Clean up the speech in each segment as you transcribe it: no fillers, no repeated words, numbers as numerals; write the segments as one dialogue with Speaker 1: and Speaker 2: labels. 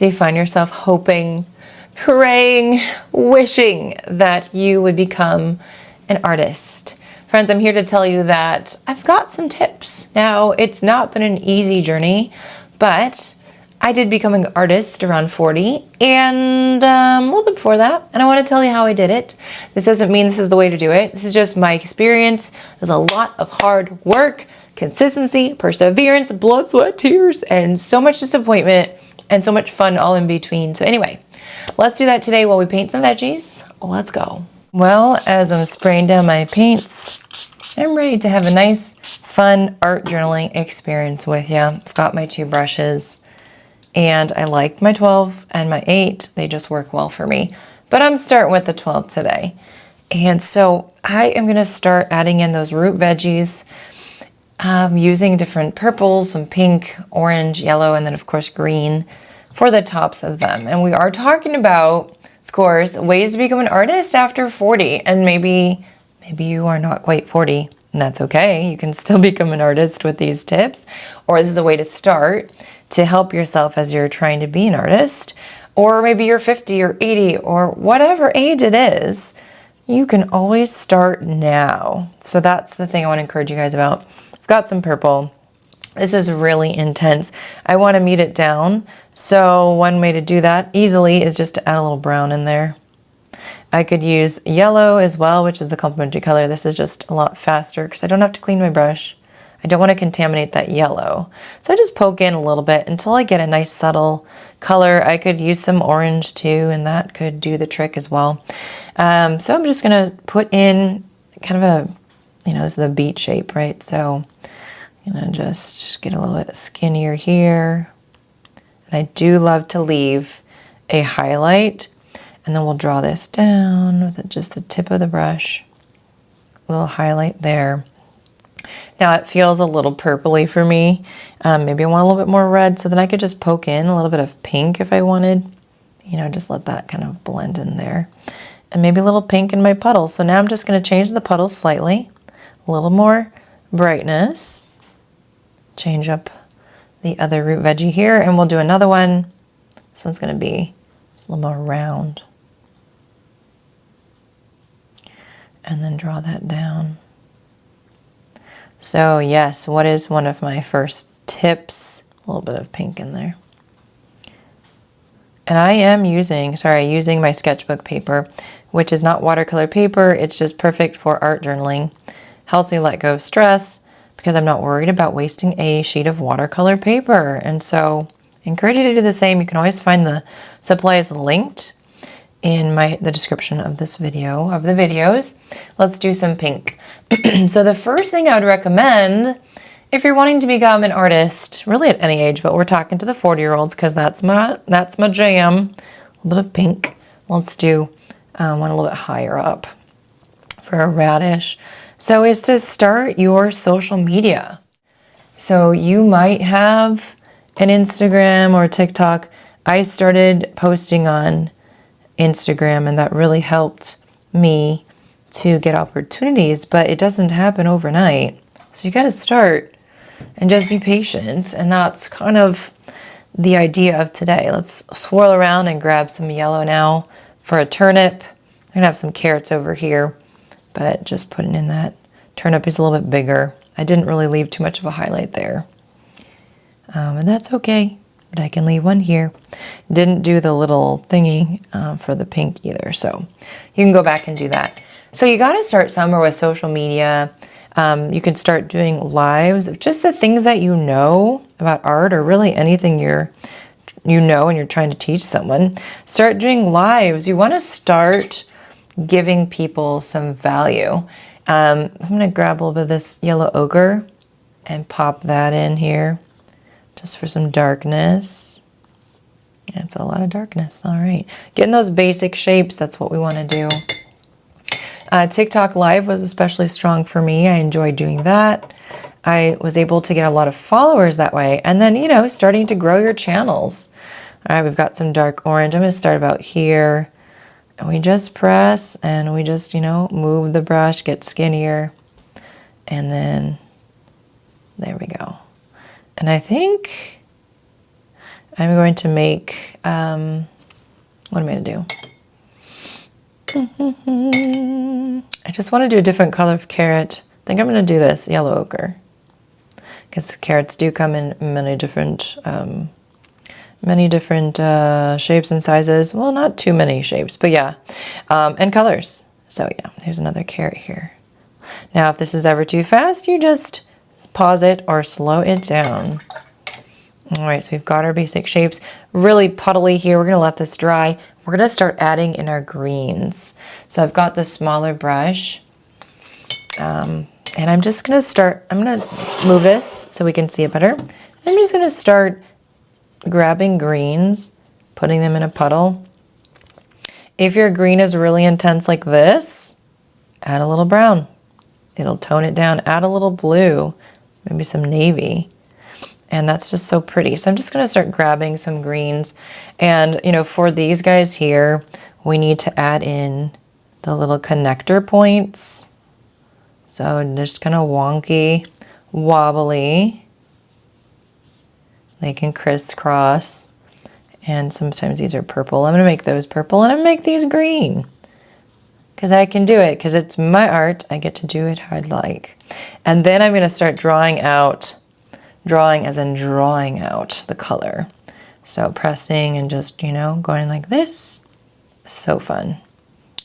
Speaker 1: Do you find yourself hoping, praying, wishing that you would become an artist? Friends, I'm here to tell you that I've got some tips. Now, it's not been an easy journey, but I did become an artist around 40 and a little bit before that, and I want to tell you how I did it. This doesn't mean this is the way to do it. This is just my experience. There's a lot of hard work, consistency, perseverance, blood, sweat, tears, and so much disappointment and so much fun all in between. So anyway, let's do that today while we paint some veggies. Let's go. Well, as I'm spraying down my paints, I'm ready to have a nice, fun art journaling experience with you. I've got my 2 brushes, and I like my 12 and my 8. They just work well for me. But I'm starting with the 12 today. And so I am going to start adding in those root veggies, using different purples, some pink, orange, yellow, and then of course green for the tops of them. And we are talking about, of course, ways to become an artist after 40. And maybe you are not quite 40, and that's okay. You can still become an artist with these tips, or this is a way to start to help yourself as you're trying to be an artist. Or maybe you're 50 or 80 or whatever age it is, you can always start now. So that's the thing I want to encourage you guys about. I've got some purple. This is really intense. I want to mute it down. So one way to do that easily is just to add a little brown in there. I could use yellow as well, which is the complementary color. This is just a lot faster because I don't have to clean my brush. I don't want to contaminate that yellow. So I just poke in a little bit until I get a nice subtle color. I could use some orange too, and that could do the trick as well. So I'm just going to put in kind of a, this is a beet shape, right? So I'm going to just get a little bit skinnier here. And I do love to leave a highlight, and then we'll draw this down with just the tip of the brush. A little highlight there. Now it feels a little purpley for me. Maybe I want a little bit more red, so then I could just poke in a little bit of pink if I wanted. Just let that kind of blend in there. And maybe a little pink in my puddle. So now I'm just going to change the puddle slightly. A little more brightness. Change up the other root veggie here, and we'll do another one. This one's going to be just a little more round. And then draw that down. So yes, what is one of my first tips? A little bit of pink in there. And I am using my sketchbook paper, which is not watercolor paper. It's just perfect for art journaling. Helps me let go of stress because I'm not worried about wasting a sheet of watercolor paper. And so I encourage you to do the same. You can always find the supplies linked in the description of this video, of the videos. Let's do some pink. So the first thing I would recommend, if you're wanting to become an artist, really at any age, but we're talking to the 40-year-olds because that's my jam. A little bit of pink. Let's do one a little bit higher up for a radish. So is to start your social media. So you might have an Instagram or TikTok. I started posting on Instagram, and that really helped me to get opportunities, but it doesn't happen overnight. So you got to start and just be patient. And that's kind of the idea of today. Let's swirl around and grab some yellow now for a turnip. I'm gonna have some carrots over here, but just putting in that turnip is a little bit bigger. I didn't really leave too much of a highlight there. And that's okay, but I can leave one here. Didn't do the little thingy for the pink either, so you can go back and do that. So you got to start somewhere with social media. You can start doing lives of just the things that you know about art, or really anything you know and you're trying to teach someone. Start doing lives. You want to start giving people some value. I'm going to grab a little bit of this yellow ochre and pop that in here just for some darkness. Yeah, it's a lot of darkness. All right. Getting those basic shapes, that's what we want to do. TikTok Live was especially strong for me. I enjoyed doing that. I was able to get a lot of followers that way. And then, starting to grow your channels. All right, we've got some dark orange. I'm going to start about here. And we just press and we just, move the brush, get skinnier. And then there we go. And I think I'm going to make, what am I going to do? I just want to do a different color of carrot. I think I'm going to do this, yellow ochre. Because carrots do come in many different shapes and sizes. Well, not too many shapes, but yeah, and colors. So yeah, here's another carrot here. Now, if this is ever too fast, you just pause it or slow it down. All right, so we've got our basic shapes. Really puddly here. We're gonna let this dry. We're gonna start adding in our greens. So I've got the smaller brush. And I'm just gonna start, I'm gonna move this so we can see it better. I'm just gonna start grabbing greens, putting them in a puddle. If your green is really intense like this, add a little brown. It'll tone it down. Add a little blue, maybe some navy. And that's just so pretty. So I'm just gonna start grabbing some greens. And you know, for these guys here, we need to add in the little connector points. So just kind of wonky, wobbly. They can crisscross. And sometimes these are purple. I'm gonna make those purple and I'm gonna make these green. Because I can do it, because it's my art. I get to do it how I'd like. And then I'm gonna start drawing out, drawing as in drawing out the color. So pressing and just, you know, going like this. So fun.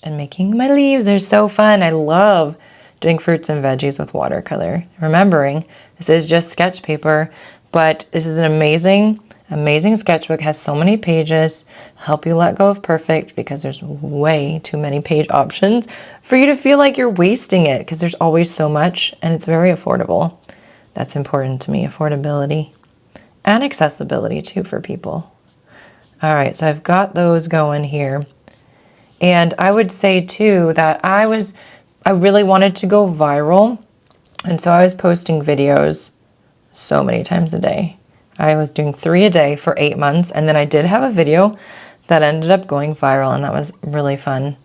Speaker 1: And making my leaves, they're so fun. I love doing fruits and veggies with watercolor. Remembering, this is just sketch paper, but this is an amazing sketchbook. Has so many pages, help you let go of perfect because there's way too many page options for you to feel like you're wasting it because there's always so much and it's very affordable. That's important to me, affordability and accessibility too for people. All right, so I've got those going here. And I would say too that I really wanted to go viral. And so I was posting videos so many times a day. I was doing 3 a day for 8 months. And then I did have a video that ended up going viral and that was really fun.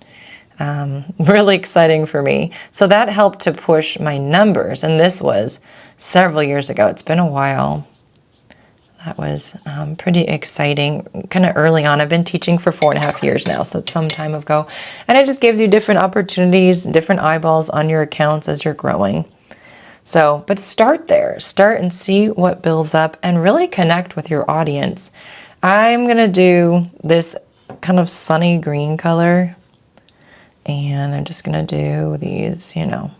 Speaker 1: Really exciting for me. So that helped to push my numbers. And this was several years ago. It's been a while. That was pretty exciting, kind of early on. I've been teaching for 4.5 years now, so it's some time ago. And it just gives you different opportunities, different eyeballs on your accounts as you're growing. So, but start there. Start and see what builds up and really connect with your audience. I'm going to do this kind of sunny green color. And I'm just going to do these, you know,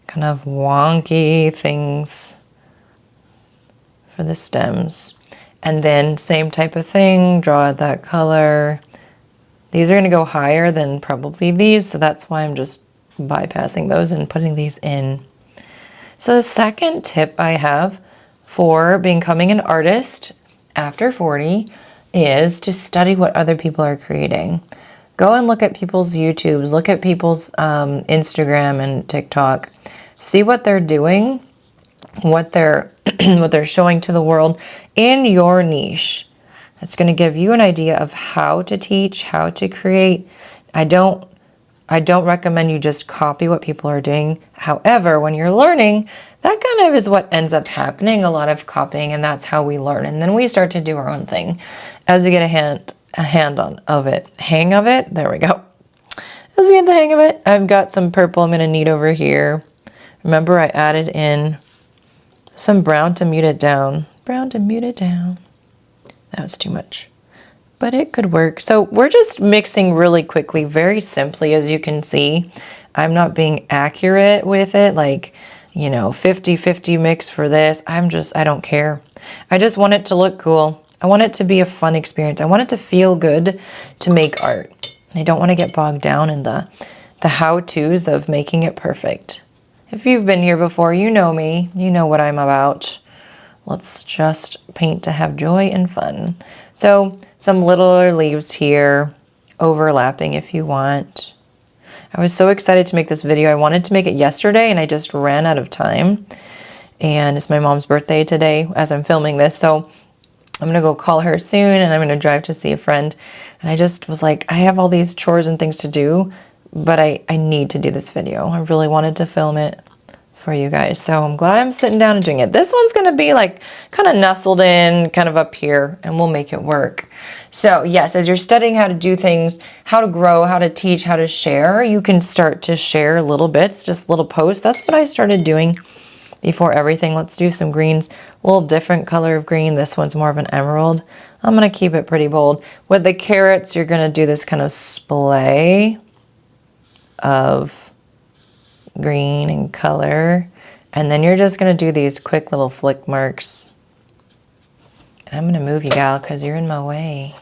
Speaker 1: kind of wonky things for the stems. And then same type of thing, draw that color. These are going to go higher than probably these, so that's why I'm just bypassing those and putting these in. So the second tip I have for becoming an artist after 40 is to study what other people are creating. Go and look at people's YouTubes, look at people's Instagram and TikTok, see what they're doing, what they're showing to the world in your niche. That's going to give you an idea of how to teach, how to create. I don't recommend you just copy what people are doing. However, when you're learning, that kind of is what ends up happening, a lot of copying, and that's how we learn. And then we start to do our own thing as we get a hang of it. There we go. As we get the hang of it, I've got some purple I'm going to knead over here. Remember, I added in some brown to mute it down. Brown to mute it down. That was too much, but it could work. So we're just mixing really quickly, very simply, as you can see. I'm not being accurate with it, like, you know, 50-50 mix for this. I don't care. I just want it to look cool. I want it to be a fun experience. I want it to feel good to make art. I don't want to get bogged down in the how-tos of making it perfect. If you've been here before, you know me. You know what I'm about. Let's just paint to have joy and fun. So some littler leaves here, overlapping if you want. I was so excited to make this video. I wanted to make it yesterday and I just ran out of time. And it's my mom's birthday today as I'm filming this. So I'm gonna go call her soon and I'm gonna drive to see a friend. And I just was like, I have all these chores and things to do, but I need to do this video. I really wanted to film it for you guys. So I'm glad I'm sitting down and doing it. This one's going to be like kind of nestled in kind of up here, and we'll make it work. So yes, as you're studying how to do things, how to grow, how to teach, how to share, you can start to share little bits, just little posts. That's what I started doing before everything. Let's do some greens, a little different color of green. This one's more of an emerald. I'm going to keep it pretty bold. With the carrots, you're going to do this kind of splay of green and color, and then you're just going to do these quick little flick marks. I'm going to move you, gal, because you're in my way.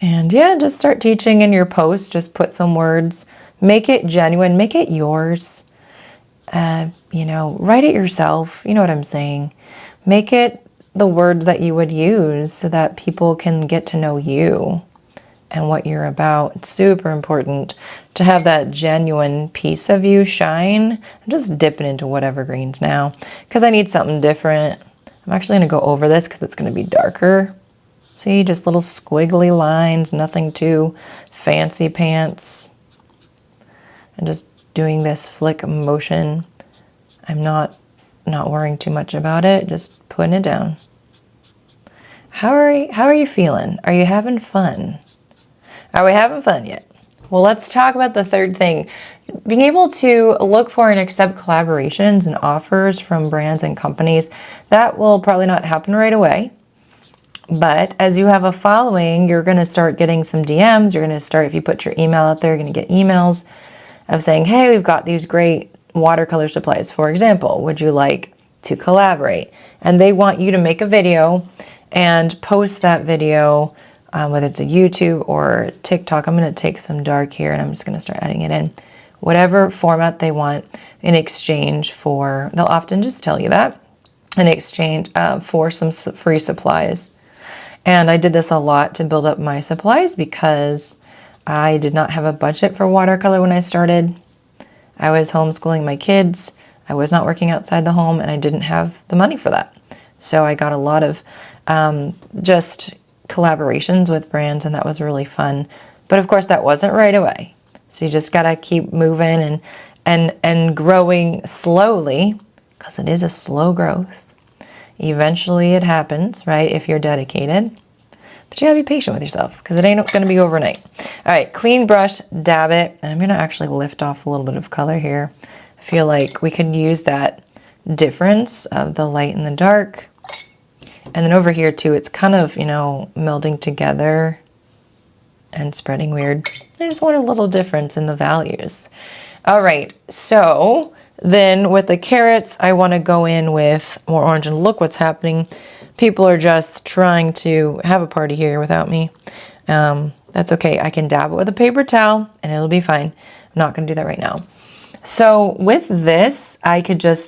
Speaker 1: And yeah, just start teaching in your post. Just put some words, make it genuine, make it yours. You know, write it yourself. You know what I'm saying? Make it the words that you would use so that people can get to know you and what you're about. It's super important to have that genuine piece of you shine. I'm just dipping into whatever greens now because I need something different. I'm actually going to go over this because it's going to be darker. See, just little squiggly lines, nothing too fancy pants. And just doing this flick motion. I'm not worrying too much about it, just putting it down. How are you feeling? Are you having fun? Are we having fun yet? Well, let's talk about the third thing. Being able to look for and accept collaborations and offers from brands and companies. That will probably not happen right away. But as you have a following, you're going to start getting some DMs. You're going to start, if you put your email out there, you're going to get emails of saying, hey, we've got these great watercolor supplies, for example. Would you like to collaborate? And they want you to make a video and post that video, whether it's a YouTube or TikTok. I'm going to take some dark here and I'm just going to start adding it in. Whatever format they want in exchange for, they'll often just tell you that, in exchange for some free supplies. And I did this a lot to build up my supplies because I did not have a budget for watercolor when I started. I was homeschooling my kids. I was not working outside the home and I didn't have the money for that. So I got a lot of just collaborations with brands, and that was really fun. But of course that wasn't right away. So you just gotta keep moving and growing slowly, because it is a slow growth. Eventually it happens, right, if you're dedicated. But you gotta be patient with yourself because it ain't gonna be overnight. All right, clean brush, dab it, and I'm gonna actually lift off a little bit of color here. I feel like we can use that difference of the light and the dark. And then over here too, it's kind of, you know, melding together and spreading weird. I just want a little difference in the values. All right, so then with the carrots, I want to go in with more orange, and look what's happening. People are just trying to have a party here without me. That's okay. I can dab it with a paper towel and it'll be fine. I'm not going to do that right now. So with this, I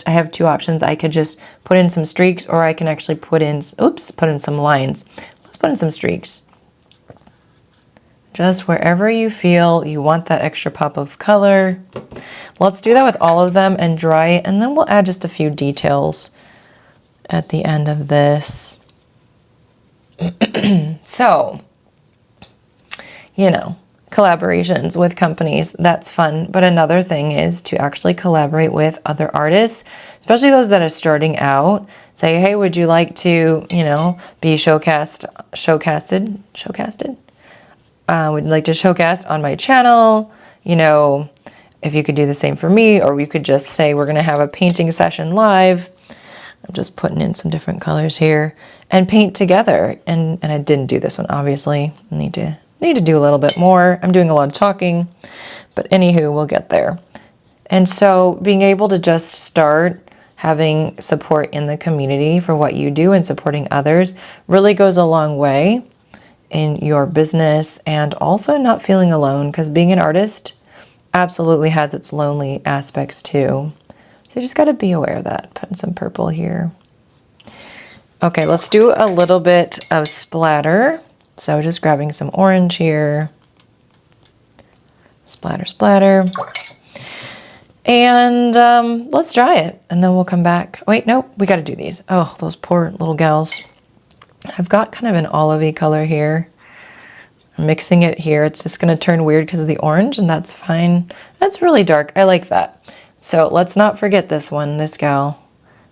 Speaker 1: have two options. I could just put in some streaks, or I can actually put in some lines. Let's put in some streaks. Just wherever you feel you want that extra pop of color. Let's do that with all of them and dry it, and then we'll add just a few details at the end of this. So, you know, collaborations with companies, that's fun. But another thing is to actually collaborate with other artists, especially those that are starting out. Say, hey, would you like to, you know, be showcasted? Would you like to showcase on my channel? You know, if you could do the same for me, or we could just say we're going to have a painting session live. I'm just putting in some different colors here and paint together. And I didn't do this one, obviously. I need to do a little bit more. I'm doing a lot of talking, but anywho, we'll get there. And so being able to just start having support in the community for what you do and supporting others really goes a long way in your business, and also not feeling alone, because being an artist absolutely has its lonely aspects too. So you just got to be aware of that. Putting some purple here. Okay, let's do a little bit of splatter. So just grabbing some orange here. Splatter, splatter. And let's dry it, and then we'll come back. Wait, nope, we got to do these. Oh, those poor little gals. I've got kind of an olivey color here. mixing it here. It's just going to turn weird because of the orange, and that's fine. That's really dark. I like that. So let's not forget this one, this gal.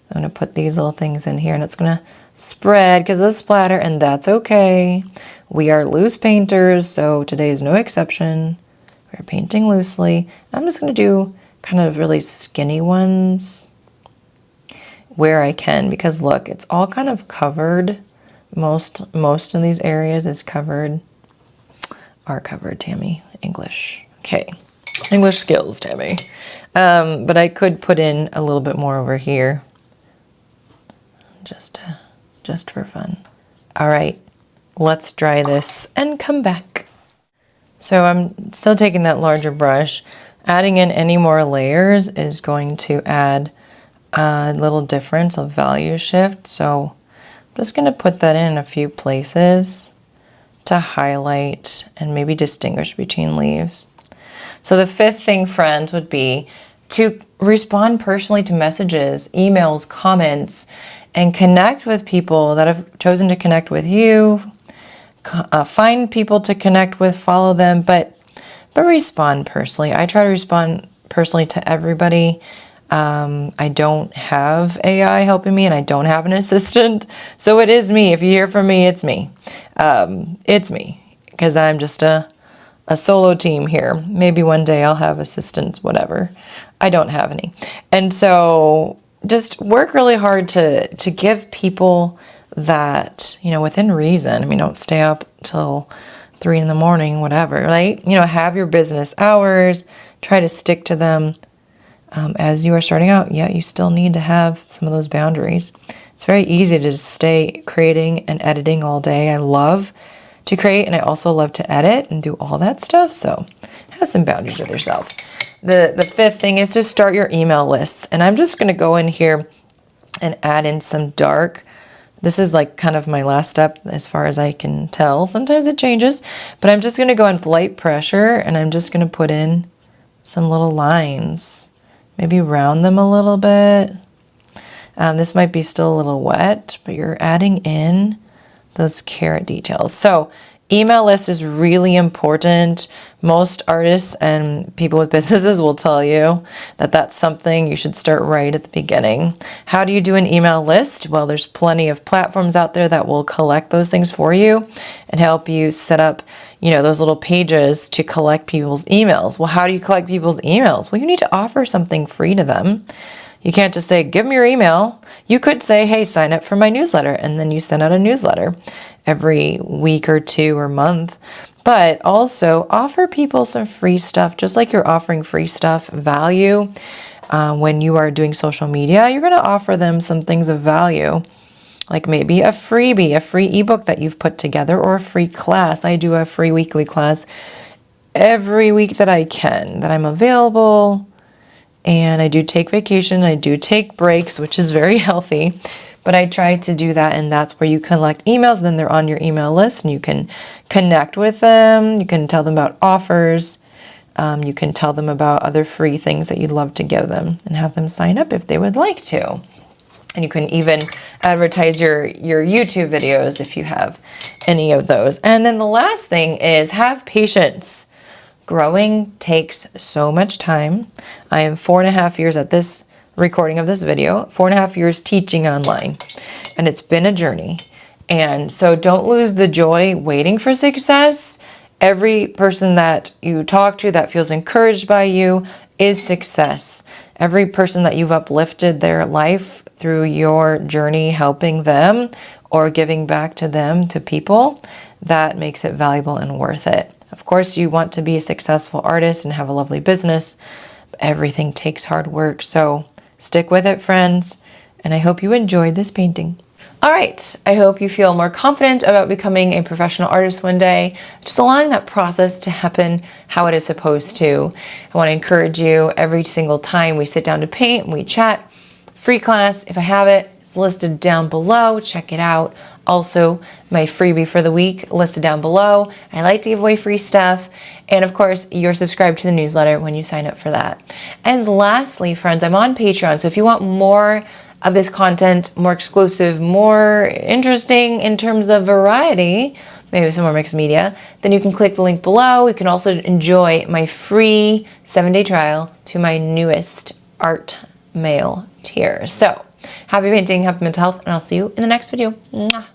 Speaker 1: I'm going to put these little things in here, and it's going to spread because of the splatter, and that's okay. We are loose painters, so today is no exception. We're painting loosely. I'm just going to do kind of really skinny ones where I can, because look, it's all kind of covered. Most of these areas is covered. Are covered, Tammy. English. Okay. English skills, Tammy. But I could put in a little bit more over here. Just for fun. All right. Let's dry this and come back. So I'm still taking that larger brush. Adding in any more layers is going to add a little difference of value shift. So I'm just going to put that in a few places to highlight and maybe distinguish between leaves. So the fifth thing, friends, would be to respond personally to messages, emails, comments, and connect with people that have chosen to connect with you. Find people to connect with, follow them, but respond personally. I try to respond personally to everybody. I don't have AI helping me, and I don't have an assistant. So it is me. If you hear from me, it's me. It's me, because I'm just a solo team here. Maybe one day I'll have assistants, whatever. I don't have any. And so just work really hard to give people that, you know, within reason. I mean, don't stay up till 3 in the morning, whatever, right? You know, have your business hours, try to stick to them. As you are starting out, yeah, you still need to have some of those boundaries. It's very easy to just stay creating and editing all day. I love to create, and I also love to edit and do all that stuff. So have some boundaries with yourself. The fifth thing is to start your email lists. And I'm just going to go in here and add in some dark. This is like kind of my last step as far as I can tell. Sometimes it changes, but I'm just going to go in with light pressure, and I'm just going to put in some little lines. Maybe round them a little bit. This might be still a little wet, but you're adding in those carrot details. So email list is really important. Most artists and people with businesses will tell you that that's something you should start right at the beginning. How do you do an email list? Well, there's plenty of platforms out there that will collect those things for you and help you set up, you know, those little pages to collect people's emails. Well, how do you collect people's emails? Well, you need to offer something free to them. You can't just say, give me your email. You could say, hey, sign up for my newsletter. And then you send out a newsletter every week or 2 or month. But also offer people some free stuff, just like you're offering free stuff, value. When you are doing social media, you're going to offer them some things of value, like maybe a freebie, a free ebook that you've put together, or a free class. I do a free weekly class every week that I can, that I'm available. And I do take vacation, I do take breaks, which is very healthy, but I try to do that, and that's where you collect emails. Then they're on your email list, and you can connect with them. You can tell them about offers. You can tell them about other free things that you'd love to give them, and have them sign up if they would like to. And you can even advertise your YouTube videos if you have any of those. And then the last thing is have patience. Growing takes so much time. I am 4.5 years at this recording of this video, 4.5 years teaching online, and it's been a journey. And so don't lose the joy waiting for success. Every person that you talk to that feels encouraged by you is success. Every person that you've uplifted their life through your journey helping them or giving back to them, to people, that makes it valuable and worth it. Of course, you want to be a successful artist and have a lovely business. But everything takes hard work. So stick with it, friends. And I hope you enjoyed this painting. All right. I hope you feel more confident about becoming a professional artist one day. Just allowing that process to happen how it is supposed to. I want to encourage you every single time we sit down to paint and we chat. Free class, if I have it, it's listed down below. Check it out. Also, my freebie for the week listed down below. I like to give away free stuff. And of course, you're subscribed to the newsletter when you sign up for that. And lastly, friends, I'm on Patreon. So if you want more of this content, more exclusive, more interesting in terms of variety, maybe some more mixed media, then you can click the link below. You can also enjoy my free 7-day trial to my newest art mail tier. So happy painting, happy mental health, and I'll see you in the next video. Mwah.